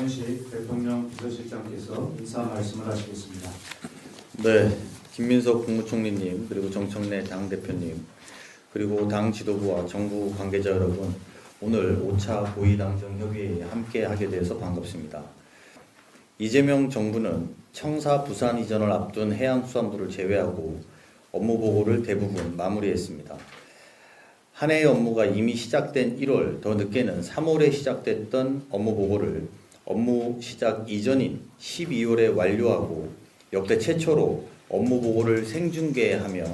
강윤식 대통령 비서실장께서 인사 말씀을 하시겠습니다. 네, 김민석 국무총리님, 그리고 정청래 당대표님, 그리고 당 지도부와 정부 관계자 여러분, 오늘 5차 고위당정협의회에 함께하게 되어서 반갑습니다. 이재명 정부는 청사 부산 이전을 앞둔 해양수산부를 제외하고 업무 보고를 대부분 마무리했습니다. 한 해의 업무가 이미 시작된 1월, 더 늦게는 3월에 시작됐던 업무 보고를 업무 시작 이전인 12월에 완료하고 역대 최초로 업무 보고를 생중계하며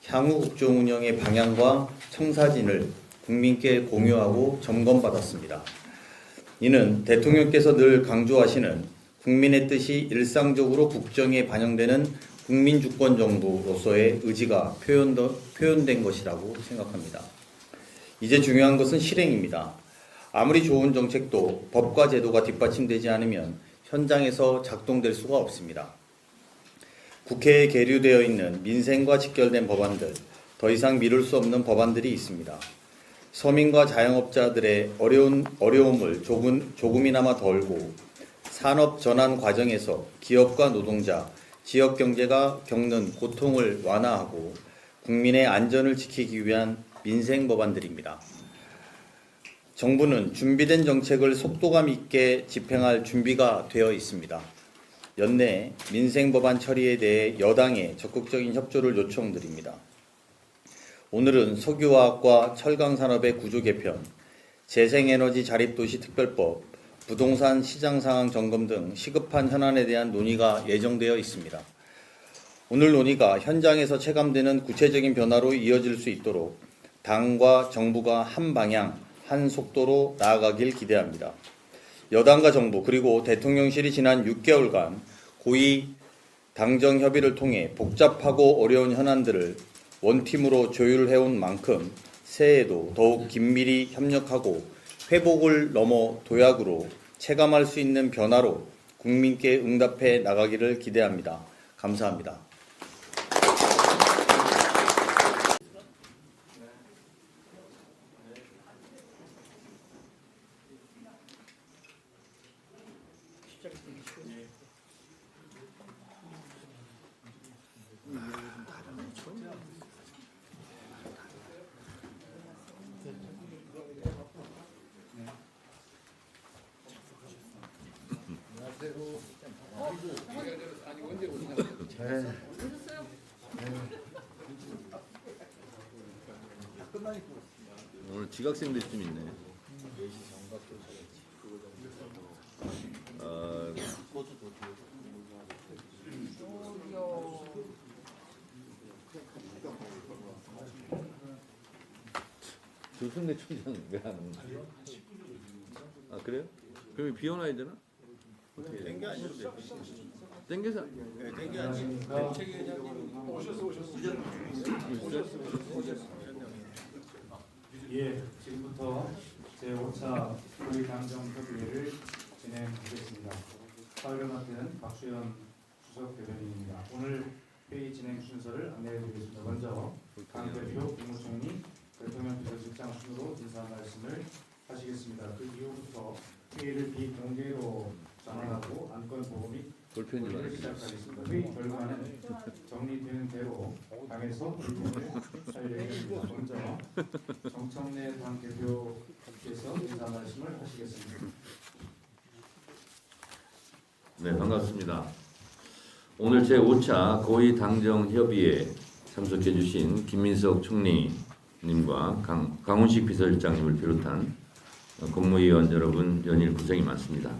향후 국정 운영의 방향과 청사진을 국민께 공유하고 점검받았습니다. 이는 대통령께서 늘 강조하시는 국민의 뜻이 일상적으로 국정에 반영되는 국민주권 정부로서의 의지가 표현된 것이라고 생각합니다. 이제 중요한 것은 실행입니다. 아무리 좋은 정책도 법과 제도가 뒷받침되지 않으면 현장에서 작동될 수가 없습니다. 국회에 계류되어 있는 민생과 직결된 법안들, 더 이상 미룰 수 없는 법안들이 있습니다. 서민과 자영업자들의 어려움을 조금이나마 덜고 산업 전환 과정에서 기업과 노동자, 지역 경제가 겪는 고통을 완화하고 국민의 안전을 지키기 위한 민생 법안들입니다. 정부는 준비된 정책을 속도감 있게 집행할 준비가 되어 있습니다. 연내 민생 법안 처리에 대해 여당의 적극적인 협조를 요청드립니다. 오늘은 석유화학과 철강산업의 구조 개편, 재생에너지 자립도시 특별법, 부동산 시장 상황 점검 등 시급한 현안에 대한 논의가 예정되어 있습니다. 오늘 논의가 현장에서 체감되는 구체적인 변화로 이어질 수 있도록 당과 정부가 한 방향, 한 속도로 나아가길 기대합니다. 여당과 정부 그리고 대통령실이 지난 6개월간 고위 당정 협의를 통해 복잡하고 어려운 현안들을 원팀으로 조율해온 만큼 새해에도 더욱 긴밀히 협력하고 회복을 넘어 도약으로 체감할 수 있는 변화로 국민께 응답해 나가기를 기대합니다. 감사합니다. 오늘 지각생들 좀 있네. 조승래 총장 왜 안 오는 거야? 아 그래요? 그럼 비워놔야 되나? 어떻게 땡겨 아니면 땡겨서 예, 지금부터 제5차 고위당정협의회를 진행하겠습니다. 사회를 맡은 박수현 수석 대변인입니다. 오늘 회의 진행 순서를 안내해드리겠습니다. 먼저 당 대표 국무총리 대통령 비서실장 순으로 인사 말씀을 하시겠습니다. 그 이후부터 회의를 비공개로 전환하고 안건 보고 및 논의를 시작하겠습니다. 회의 결과는 정리되는 대로 당에서 의견을 살려드립니다. 먼저 정청래 당 대표께서 인사 말씀을 하시겠습니다. 네, 반갑습니다. 오늘 제5차 고위당정협의회에 참석해 주신 김민석 총리님과 강훈식 비서실장님을 비롯한 국무위원 여러분 연일 고생이 많습니다.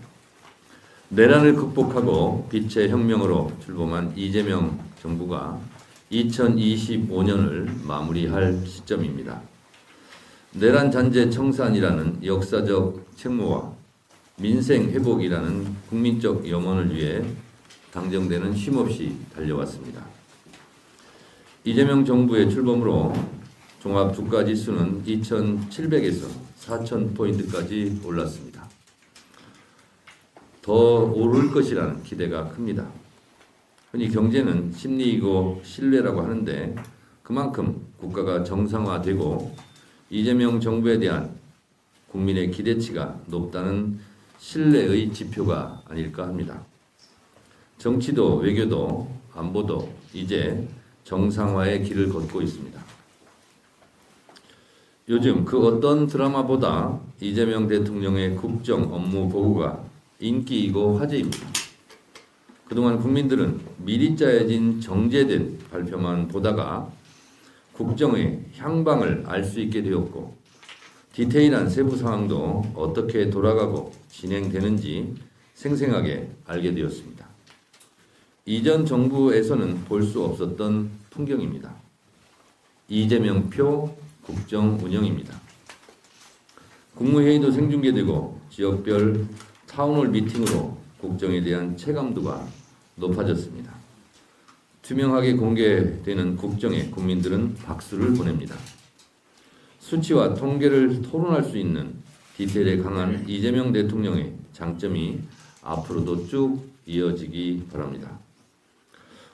내란을 극복하고 빛의 혁명으로 출범한 이재명 정부가 2025년을 마무리할 시점입니다. 내란 잔재 청산이라는 역사적 책무와 민생 회복이라는 국민적 염원을 위해 당정대는 쉼없이 달려왔습니다. 이재명 정부의 출범으로 종합 주가지수는 2,700에서 4,000포인트까지 올랐습니다. 더 오를 것이라는 기대가 큽니다. 흔히 경제는 심리이고 신뢰라고 하는데 그만큼 국가가 정상화되고 이재명 정부에 대한 국민의 기대치가 높다는 신뢰의 지표가 아닐까 합니다. 정치도 외교도 안보도 이제 정상화의 길을 걷고 있습니다. 요즘 그 어떤 드라마보다 이재명 대통령의 국정 업무 보고가 인기이고 화제입니다. 그동안 국민들은 미리 짜여진 정제된 발표만 보다가 국정의 향방을 알 수 있게 되었고 디테일한 세부 사항도 어떻게 돌아가고 진행되는지 생생하게 알게 되었습니다. 이전 정부에서는 볼 수 없었던 풍경입니다. 이재명표 국정 운영입니다. 국무회의도 생중계되고 지역별 타운홀 미팅으로 국정에 대한 체감도가 높아졌습니다. 투명하게 공개되는 국정에 국민들은 박수를 보냅니다. 수치와 통계를 토론할 수 있는 디테일에 강한 이재명 대통령의 장점이 앞으로도 쭉 이어지기 바랍니다.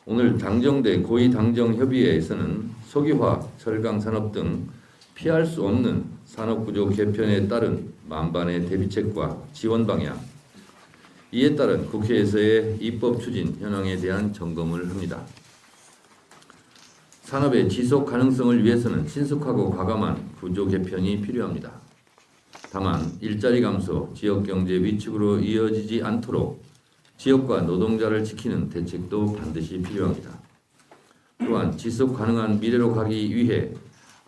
오늘 당정대 고위당정협의회에서는 석유화학, 철강산업 등 피할 수 없는 산업구조 개편에 따른 만반의 대비책과 지원 방향, 이에 따른 국회에서의 입법 추진 현황에 대한 점검을 합니다. 산업의 지속 가능성을 위해서는 신속하고 과감한 구조 개편이 필요합니다. 다만 일자리 감소, 지역경제 위축으로 이어지지 않도록 지역과 노동자를 지키는 대책도 반드시 필요합니다. 또한 지속 가능한 미래로 가기 위해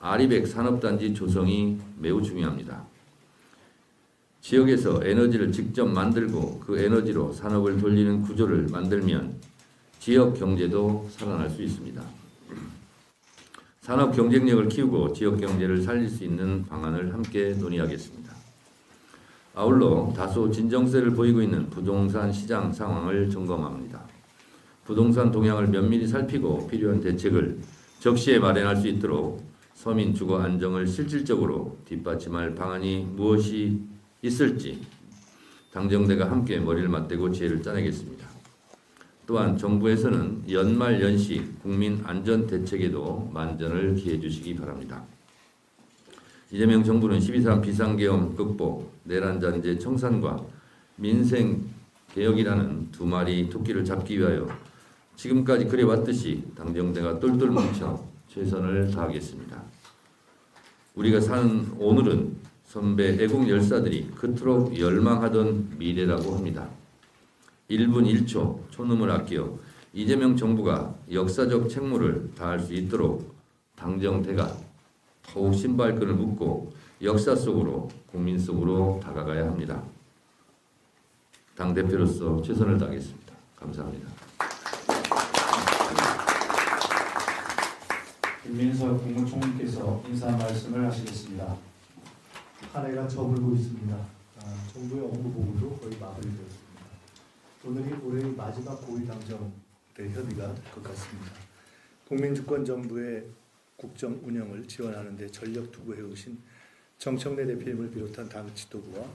아리백 산업단지 조성이 매우 중요합니다. 지역에서 에너지를 직접 만들고 그 에너지로 산업을 돌리는 구조를 만들면 지역 경제도 살아날 수 있습니다. 산업 경쟁력을 키우고 지역 경제를 살릴 수 있는 방안을 함께 논의하겠습니다. 아울러 다소 진정세를 보이고 있는 부동산 시장 상황을 점검합니다. 부동산 동향을 면밀히 살피고 필요한 대책을 적시에 마련할 수 있도록 서민 주거 안정을 실질적으로 뒷받침할 방안이 무엇이 있을지 당정대가 함께 머리를 맞대고 지혜를 짜내겠습니다. 또한 정부에서는 연말 연시 국민 안전 대책에도 만전을 기해 주시기 바랍니다. 이재명 정부는 12.3 비상계엄 극복, 내란잔재 청산과 민생개혁이라는 두 마리 토끼를 잡기 위하여 지금까지 그래왔듯이 당정대가 똘똘 뭉쳐 최선을 다하겠습니다. 우리가 사는 오늘은 선배 애국 열사들이 그토록 열망하던 미래라고 합니다. 1분 1초 초능을 아끼어 이재명 정부가 역사적 책무를 다할 수 있도록 당정대가 더욱 신발끈을 묶고 역사 속으로 국민 속으로 다가가야 합니다. 당대표로서 최선을 다하겠습니다. 감사합니다. 김민석 국무총리께서 인사 말씀을 하시겠습니다. 한 해가 저물고 있습니다. 정부의 업무 보고도 거의 마무리되었습니다. 오늘이 올해의 마지막 고위당정대 협의가 될 것 같습니다. 국민주권정부의 국정 운영을 지원하는 데 전력 투구해 오신 정청래 대표님을 비롯한 당 지도부와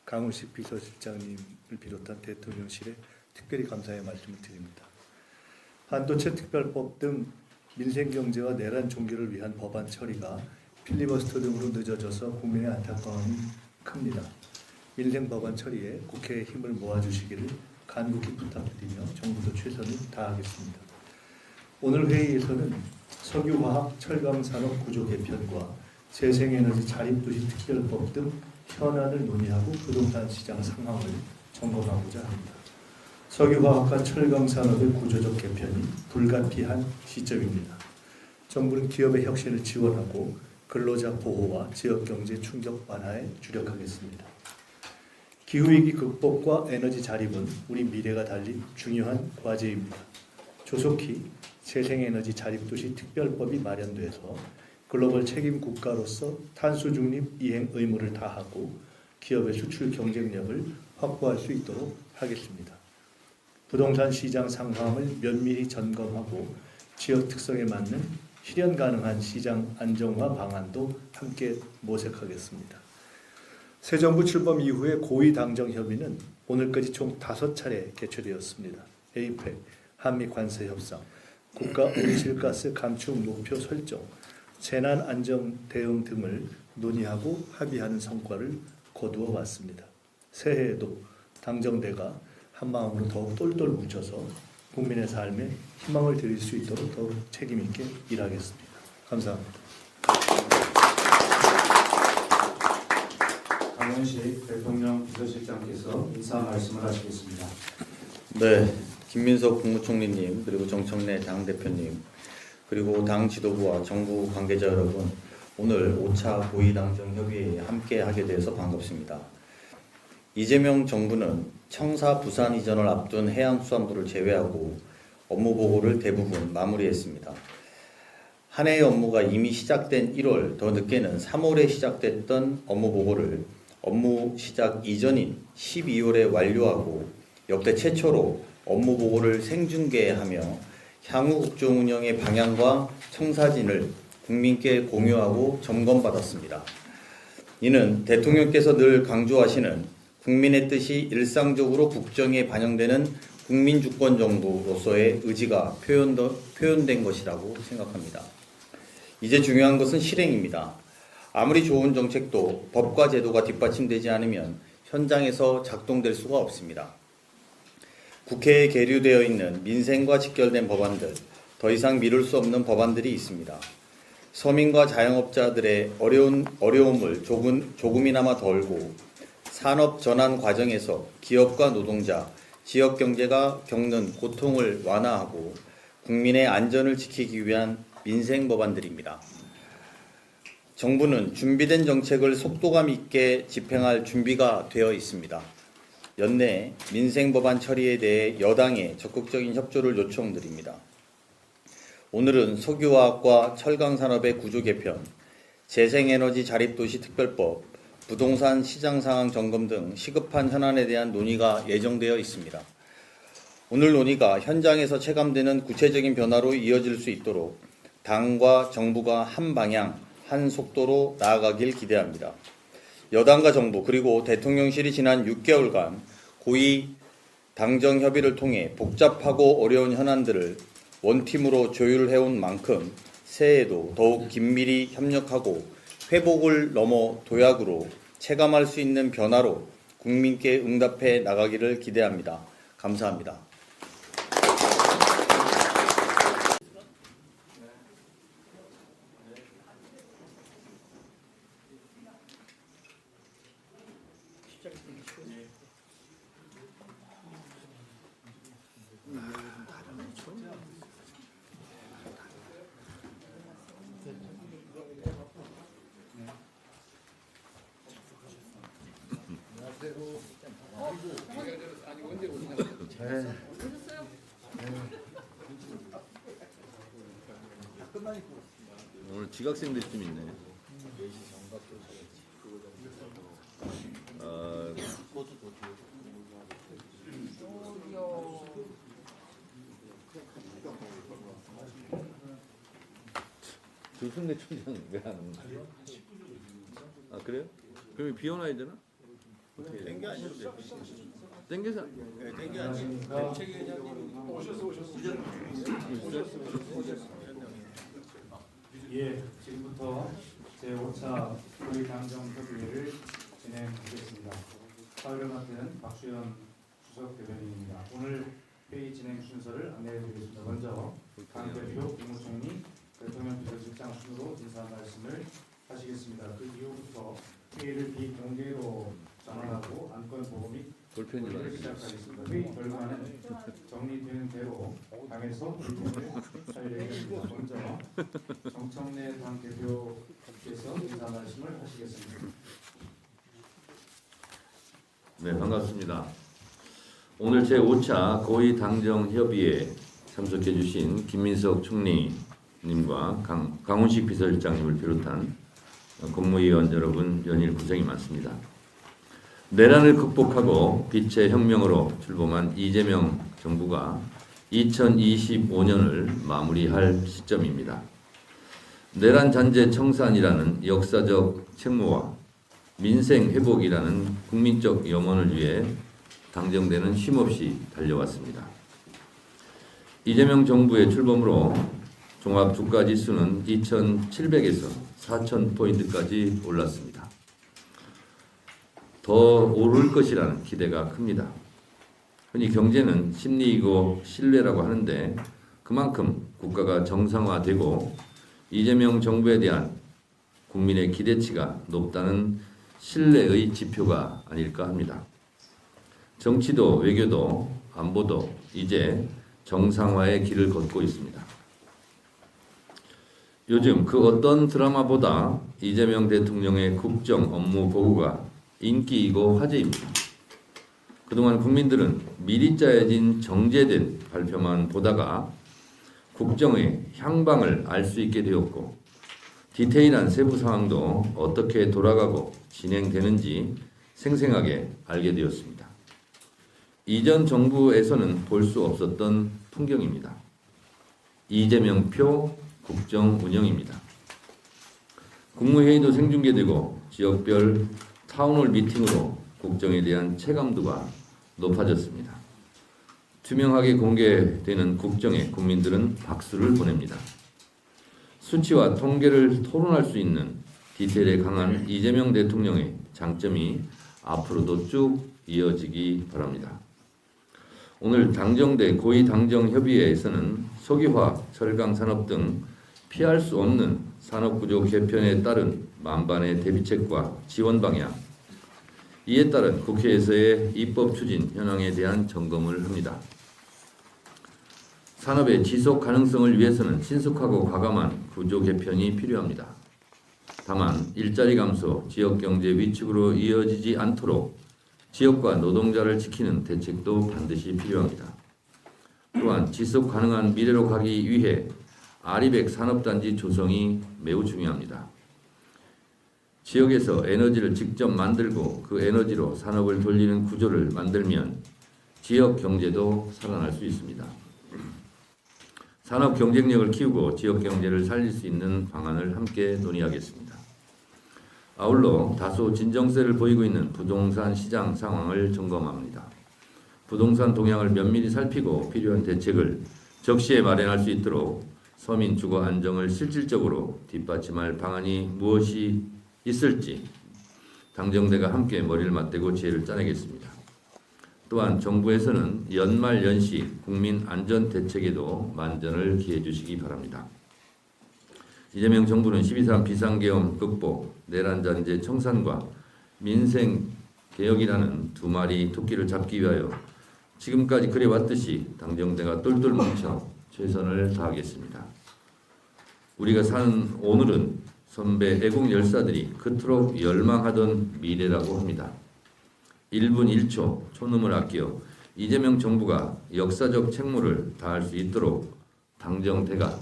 강훈식 비서실장님을 비롯한 대통령실에 특별히 감사의 말씀을 드립니다. 반도체 특별법 등 민생경제와 내란 종교를 위한 법안 처리가 필리버스터 등으로 늦어져서 국민의 안타까움이 큽니다. 민생 법안 처리에 국회의 힘을 모아주시기를 간곡히 부탁드리며 정부도 최선을 다하겠습니다. 오늘 회의에서는 석유화학 철강산업 구조 개편과 재생에너지 자립도시 특별법 등 현안을 논의하고 부동산 시장 상황을 점검하고자 합니다. 석유화학과 철강산업의 구조적 개편이 불가피한 시점입니다. 정부는 기업의 혁신을 지원하고 근로자 보호와 지역경제 충격 완화에 주력하겠습니다. 기후위기 극복과 에너지 자립은 우리 미래가 달린 중요한 과제입니다. 조속히 재생에너지 자립도시 특별법이 마련돼서 글로벌 책임 국가로서 탄소 중립 이행 의무를 다하고 기업의 수출 경쟁력을 확보할 수 있도록 하겠습니다. 부동산 시장 상황을 면밀히 점검하고 지역 특성에 맞는 실현 가능한 시장 안정화 방안도 함께 모색하겠습니다. 새 정부 출범 이후에 고위당정협의는 오늘까지 총 5차례 개최되었습니다. 에이펙, 한미 관세 협상, 국가 온실가스 감축 목표 설정, 재난 안정 대응 등을 논의하고 합의하는 성과를 거두어 왔습니다. 새해에도 당정대가 한 마음으로 더욱 똘똘 뭉쳐서 국민의 삶에 희망을 드릴 수 있도록 더욱 책임 있게 일하겠습니다. 감사합니다. 강원식 대통령 비서실장께서 인사 말씀을 하시겠습니다. 네, 김민석 국무총리님, 그리고 정청래 당대표님, 그리고 당 지도부와 정부 관계자 여러분, 오늘 5차 고위당정협의회에 함께하게 되어서 반갑습니다. 이재명 정부는 청사 부산 이전을 앞둔 해양수산부를 제외하고 업무 보고를 대부분 마무리했습니다. 한 해의 업무가 이미 시작된 1월, 더 늦게는 3월에 시작됐던 업무 보고를 업무 시작 이전인 12월에 완료하고 역대 최초로 업무 보고를 생중계하며 향후 국정 운영의 방향과 청사진을 국민께 공유하고 점검받았습니다. 이는 대통령께서 늘 강조하시는 국민의 뜻이 일상적으로 국정에 반영되는 국민주권정부로서의 의지가 표현된 것이라고 생각합니다. 이제 중요한 것은 실행입니다. 아무리 좋은 정책도 법과 제도가 뒷받침되지 않으면 현장에서 작동될 수가 없습니다. 국회에 계류되어 있는 민생과 직결된 법안들, 더 이상 미룰 수 없는 법안들이 있습니다. 서민과 자영업자들의 어려움을 조금이나마 덜고 산업 전환 과정에서 기업과 노동자, 지역 경제가 겪는 고통을 완화하고 국민의 안전을 지키기 위한 민생 법안들입니다. 정부는 준비된 정책을 속도감 있게 집행할 준비가 되어 있습니다. 연내 민생 법안 처리에 대해 여당에 적극적인 협조를 요청드립니다. 오늘은 석유화학과 철강산업의 구조 개편, 재생에너지 자립도시 특별법, 부동산 시장 상황 점검 등 시급한 현안에 대한 논의가 예정되어 있습니다. 오늘 논의가 현장에서 체감되는 구체적인 변화로 이어질 수 있도록 당과 정부가 한 방향, 한 속도로 나아가길 기대합니다. 여당과 정부 그리고 대통령실이 지난 6개월간 고위 당정 협의를 통해 복잡하고 어려운 현안들을 원팀으로 조율해온 만큼 새해에도 더욱 긴밀히 협력하고 회복을 넘어 도약으로 체감할 수 있는 변화로 국민께 응답해 나가기를 기대합니다. 감사합니다. 오늘 지각생들이 좀 있네. 조승래 총장 왜 안 오는 거야? 아 그래요? 그럼 비워놔야 되나? 어떻게 땡겨 아니면 땡겨서 땡겨 아니면 예, 지금부터 제5차 고위당정협의회를 진행하겠습니다. 사회를 맡은 박수현 수석 대변인입니다. 오늘 회의 진행 순서를 안내해드리겠습니다. 먼저 당대표 국무총리 대통령 비서실장 순으로 인사 말씀을 하시겠습니다. 그 이후부터 회의를 비공개로 전환하고 안건 보고 및 회의를 시작하겠습니다. 회의 결과는 정리되는 대로 당에서 의견을 살려드립니다. 먼저 정청래 당 대표께서 인사 말씀을 하시겠습니다. 네, 반갑습니다. 오늘 제5차 고위당정협의회에 참석해 주신 김민석 총리님과 강훈식 비서실장님을 비롯한 국무위원 여러분 연일 고생이 많습니다. 내란을 극복하고 빛의 혁명으로 출범한 이재명 정부가 2025년을 마무리할 시점입니다. 내란 잔재 청산이라는 역사적 책무와 민생 회복이라는 국민적 염원을 위해 당정대는 쉼없이 달려왔습니다. 이재명 정부의 출범으로 종합 주가 지수는 2,700에서 4,000포인트까지 올랐습니다. 더 오를 것이라는 기대가 큽니다. 흔히 경제는 심리이고 신뢰라고 하는데 그만큼 국가가 정상화되고 이재명 정부에 대한 국민의 기대치가 높다는 신뢰의 지표가 아닐까 합니다. 정치도 외교도 안보도 이제 정상화의 길을 걷고 있습니다. 요즘 그 어떤 드라마보다 이재명 대통령의 국정 업무 보고가 인기이고 화제입니다. 그동안 국민들은 미리 짜여진 정제된 발표만 보다가 국정의 향방을 알 수 있게 되었고 디테일한 세부 상황도 어떻게 돌아가고 진행되는지 생생하게 알게 되었습니다. 이전 정부에서는 볼 수 없었던 풍경입니다. 이재명표 국정 운영입니다. 국무회의도 생중계되고 지역별 타운홀 미팅으로 국정에 대한 체감도가 높아졌습니다. 투명하게 공개되는 국정에 국민들은 박수를 보냅니다. 수치와 통계를 토론할 수 있는 디테일에 강한 이재명 대통령의 장점이 앞으로도 쭉 이어지기 바랍니다. 오늘 당정대 고위당정협의회에서는 석유화학, 철강산업 등 피할 수 없는 산업구조 개편에 따른 만반의 대비책과 지원 방향, 이에 따른 국회에서의 입법 추진 현황에 대한 점검을 합니다. 산업의 지속 가능성을 위해서는 신속하고 과감한 구조 개편이 필요합니다. 다만 일자리 감소, 지역 경제 위축으로 이어지지 않도록 지역과 노동자를 지키는 대책도 반드시 필요합니다. 또한 지속 가능한 미래로 가기 위해 아리백 산업단지 조성이 매우 중요합니다. 지역에서 에너지를 직접 만들고 그 에너지로 산업을 돌리는 구조를 만들면 지역 경제도 살아날 수 있습니다. 산업 경쟁력을 키우고 지역 경제를 살릴 수 있는 방안을 함께 논의하겠습니다. 아울러 다소 진정세를 보이고 있는 부동산 시장 상황을 점검합니다. 부동산 동향을 면밀히 살피고 필요한 대책을 적시에 마련할 수 있도록 서민 주거 안정을 실질적으로 뒷받침할 방안이 무엇이 있을지 당정대가 함께 머리를 맞대고 지혜를 짜내겠습니다. 또한 정부에서는 연말 연시 국민 안전 대책에도 만전을 기해 주시기 바랍니다. 이재명 정부는 12.3 비상계엄 극복, 내란잔재 청산과 민생개혁이라는 두 마리 토끼를 잡기 위하여 지금까지 그래왔듯이 당정대가 똘똘 뭉쳐 최선을 다하겠습니다. 우리가 사는 오늘은 선배 애국 열사들이 그토록 열망하던 미래라고 합니다. 1분 1초 초능을 아끼어 이재명 정부가 역사적 책무를 다할 수 있도록 당정대가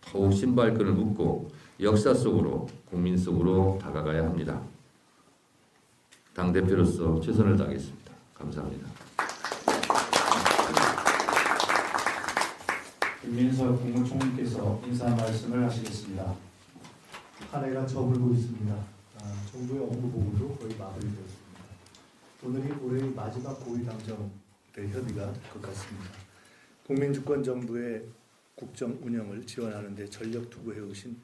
더욱 신발끈을 묶고 역사 속으로 국민 속으로 다가가야 합니다. 당대표로서 최선을 다하겠습니다. 감사합니다. 김민석 국무총리께서 인사 말씀을 하시겠습니다. 한 해가 저물고 있습니다. 정부의 업무 보고도 거의 마무리되었습니다. 오늘이 올해의 마지막 고위당정대 협의가 될 것 같습니다. 국민주권 정부의 국정 운영을 지원하는 데 전력 투구해 오신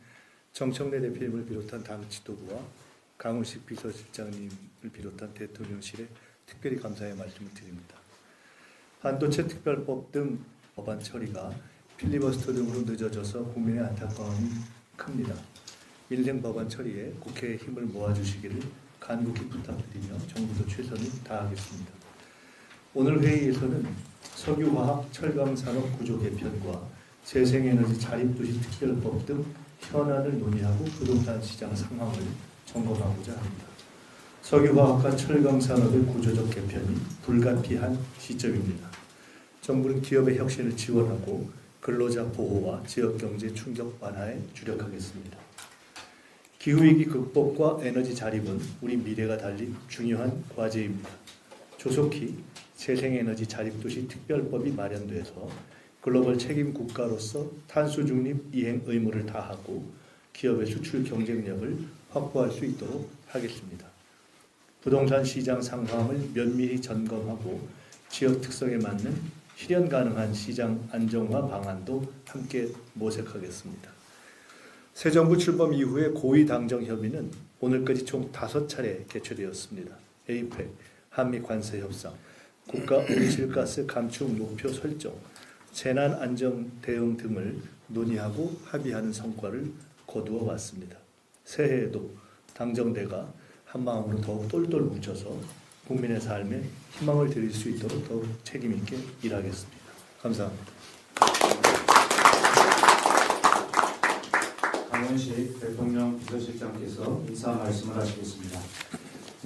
정청래 대표님을 비롯한 당 지도부와 강훈식 비서실장님을 비롯한 대통령실에 특별히 감사의 말씀을 드립니다. 반도체 특별법 등 법안 처리가 필리버스터 등으로 늦어져서 국민의 안타까움이 큽니다. 민생 법안 처리에 국회의 힘을 모아주시기를 간곡히 부탁드리며 정부도 최선을 다하겠습니다. 오늘 회의에서는 석유화학 철강산업 구조 개편과 재생에너지 자립도시 특별법 등 현안을 논의하고 부동산 시장 상황을 점검하고자 합니다. 석유화학과 철강산업의 구조적 개편이 불가피한 시점입니다. 정부는 기업의 혁신을 지원하고 근로자 보호와 지역경제 충격 완화에 주력하겠습니다. 기후위기 극복과 에너지 자립은 우리 미래가 달린 중요한 과제입니다. 조속히 재생에너지 자립도시 특별법이 마련돼서 글로벌 책임 국가로서 탄소 중립 이행 의무를 다하고 기업의 수출 경쟁력을 확보할 수 있도록 하겠습니다. 부동산 시장 상황을 면밀히 점검하고 지역 특성에 맞는 실현 가능한 시장 안정화 방안도 함께 모색하겠습니다. 새 정부 출범 이후에 고위당정협의는 오늘까지 총 5차례 개최되었습니다. 에이펙, 한미 관세 협상, 국가 온실가스 감축 목표 설정, 재난 안정 대응 등을 논의하고 합의하는 성과를 거두어 왔습니다. 새해에도 당정대가 한 마음으로 더욱 똘똘 뭉쳐서 국민의 삶에 희망을 드릴 수 있도록 더욱 책임 있게 일하겠습니다. 감사합니다. 강원식 대통령 비서실장께서 인사 말씀을 하시겠습니다.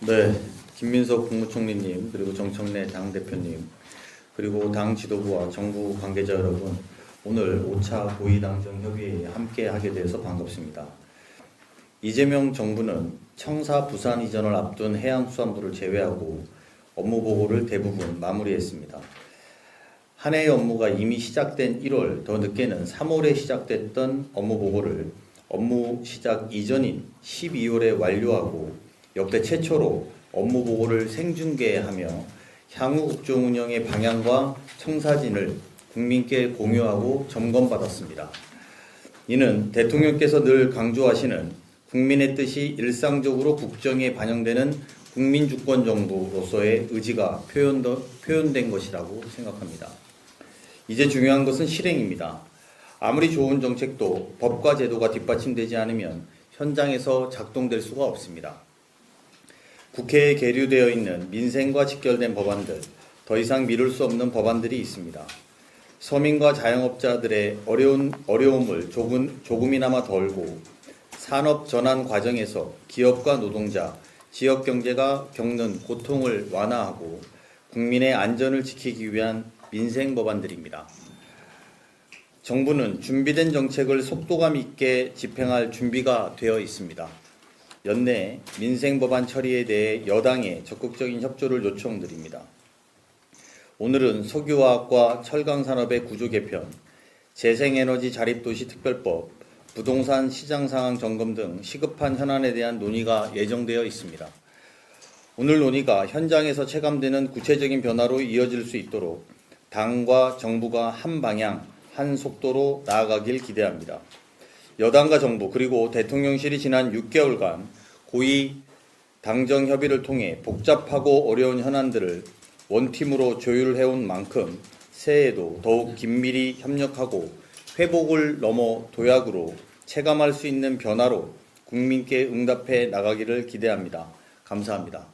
네, 김민석 국무총리님, 그리고 정청래 당대표님, 그리고 당 지도부와 정부 관계자 여러분, 오늘 5차 고위당정 협의회에 함께 하게 돼서 반갑습니다. 이재명 정부는 청사 부산 이전을 앞둔 해양수산부를 제외하고 업무 보고를 대부분 마무리했습니다. 한 해의 업무가 이미 시작된 1월, 더 늦게는 3월에 시작됐던 업무 보고를 업무 시작 이전인 12월에 완료하고 역대 최초로 업무 보고를 생중계하며 향후 국정 운영의 방향과 청사진을 국민께 공유하고 점검받았습니다. 이는 대통령께서 늘 강조하시는 국민의 뜻이 일상적으로 국정에 반영되는 국민주권 정부로서의 의지가 표현된 것이라고 생각합니다. 이제 중요한 것은 실행입니다. 아무리 좋은 정책도 법과 제도가 뒷받침되지 않으면 현장에서 작동될 수가 없습니다. 국회에 계류되어 있는 민생과 직결된 법안들, 더 이상 미룰 수 없는 법안들이 있습니다. 서민과 자영업자들의 어려움을 조금이나마 덜고 산업 전환 과정에서 기업과 노동자, 지역 경제가 겪는 고통을 완화하고 국민의 안전을 지키기 위한 민생 법안들입니다. 정부는 준비된 정책을 속도감 있게 집행할 준비가 되어 있습니다. 연내 민생 법안 처리에 대해 여당의 적극적인 협조를 요청드립니다. 오늘은 석유화학과 철강산업의 구조 개편, 재생에너지 자립도시 특별법, 부동산 시장 상황 점검 등 시급한 현안에 대한 논의가 예정되어 있습니다. 오늘 논의가 현장에서 체감되는 구체적인 변화로 이어질 수 있도록 당과 정부가 한 방향, 한 속도로 나아가길 기대합니다. 여당과 정부 그리고 대통령실이 지난 6개월간 고위 당정 협의를 통해 복잡하고 어려운 현안들을 원팀으로 조율해온 만큼 새해에도 더욱 긴밀히 협력하고 회복을 넘어 도약으로 체감할 수 있는 변화로 국민께 응답해 나가기를 기대합니다. 감사합니다.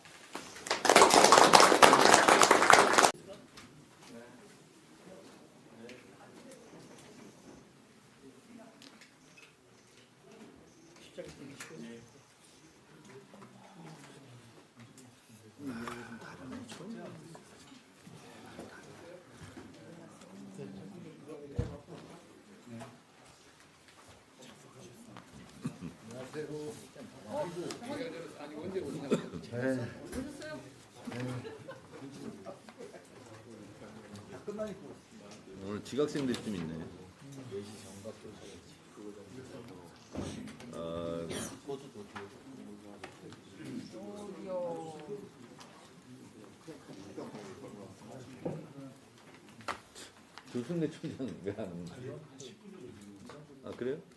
오늘 지각생들이 좀 있네. 조승래 총장 왜 안 오는 거야? 아 그래요?